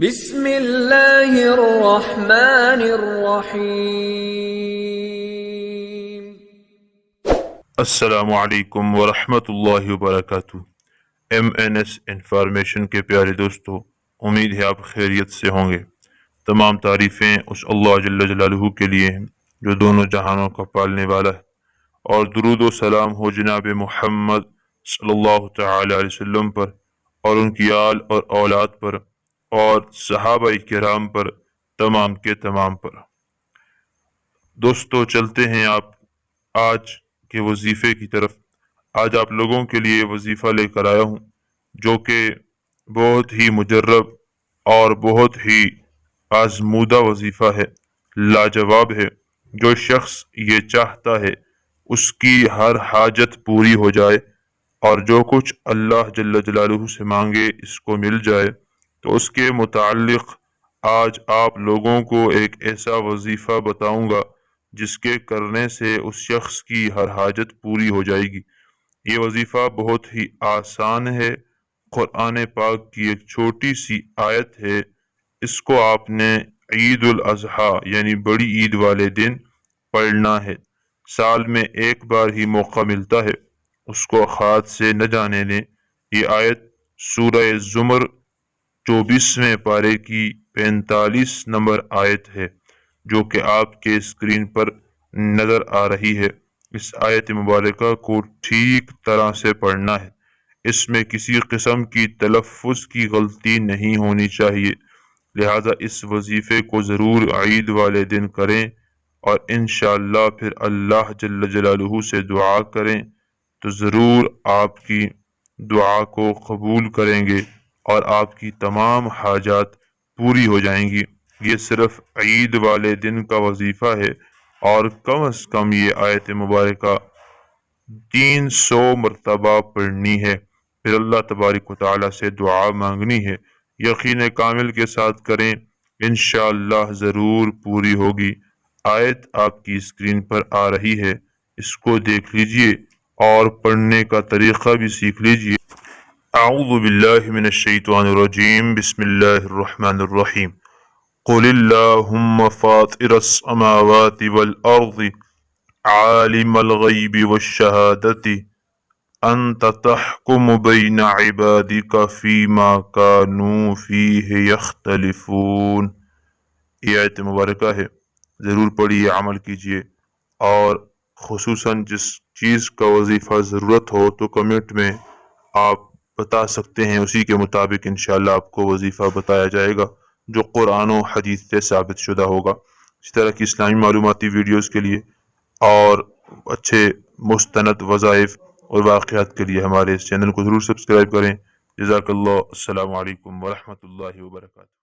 بسم اللہ الرحمن الرحیم۔ السلام علیکم ورحمۃ اللہ وبرکاتہ۔ MNS انفارمیشن کے پیارے دوستو، امید ہے آپ خیریت سے ہوں گے۔ تمام تعریفیں اس اللہ جل جلالہ کے لیے ہیں جو دونوں جہانوں کا پالنے والا ہے، اور درود و سلام ہو جناب محمد صلی اللہ تعالی علیہ وسلم پر، اور ان کی آل اور اولاد پر، اور صحابہ کرام پر، تمام کے تمام پر۔ دوستو چلتے ہیں آپ آج کے وظیفے کی طرف۔ آج آپ لوگوں کے لیے وظیفہ لے کر آیا ہوں جو کہ بہت ہی مجرب اور بہت ہی آزمودہ وظیفہ ہے، لاجواب ہے۔ جو شخص یہ چاہتا ہے اس کی ہر حاجت پوری ہو جائے اور جو کچھ اللہ جل جلالہ سے مانگے اس کو مل جائے، تو اس کے متعلق آج آپ لوگوں کو ایک ایسا وظیفہ بتاؤں گا جس کے کرنے سے اس شخص کی ہر حاجت پوری ہو جائے گی۔ یہ وظیفہ بہت ہی آسان ہے، قرآن پاک کی ایک چھوٹی سی آیت ہے۔ اس کو آپ نے عید الاضحیٰ یعنی بڑی عید والے دن پڑھنا ہے۔ سال میں ایک بار ہی موقع ملتا ہے، اس کو ہاتھ سے نہ جانے دیں۔ یہ آیت سورہ زمر 24ویں پارے کی 45 نمبر آیت ہے جو کہ آپ کے اسکرین پر نظر آ رہی ہے۔ اس آیت مبارکہ کو ٹھیک طرح سے پڑھنا ہے، اس میں کسی قسم کی تلفظ کی غلطی نہیں ہونی چاہیے۔ لہذا اس وظیفے کو ضرور عید والے دن کریں، اور انشاءاللہ پھر اللہ جل جلالہ سے دعا کریں تو ضرور آپ کی دعا کو قبول کریں گے اور آپ کی تمام حاجات پوری ہو جائیں گی۔ یہ صرف عید والے دن کا وظیفہ ہے، اور کم از کم یہ آیت مبارکہ 300 مرتبہ پڑھنی ہے، پھر اللہ تبارک و تعالی سے دعا مانگنی ہے۔ یقین کامل کے ساتھ کریں، انشاءاللہ ضرور پوری ہوگی۔ آیت آپ کی اسکرین پر آ رہی ہے، اس کو دیکھ لیجئے اور پڑھنے کا طریقہ بھی سیکھ لیجئے۔ اعوذ باللہ من الشیطان الرجیم، بسم اللہ الرحمن الرحیم۔ قل اللہم فاطر السماوات والارض عالم الغیب والشہادۃ انت تحکم بین عبادک فیما کانوا فیہ یختلفون۔ یہ آیت مبارکہ ہے، ضرور پڑھیے، عمل کیجیے، اور خصوصاً جس چیز کا وظیفہ ضرورت ہو تو کمنٹ میں آپ بتا سکتے ہیں، اسی کے مطابق انشاءاللہ آپ کو وظیفہ بتایا جائے گا جو قرآن و حدیث سے ثابت شدہ ہوگا۔ اس طرح کی اسلامی معلوماتی ویڈیوز کے لیے اور اچھے مستند وظائف اور واقعات کے لیے ہمارے اس چینل کو ضرور سبسکرائب کریں۔ جزاک اللہ، السلام علیکم ورحمۃ اللہ وبرکاتہ۔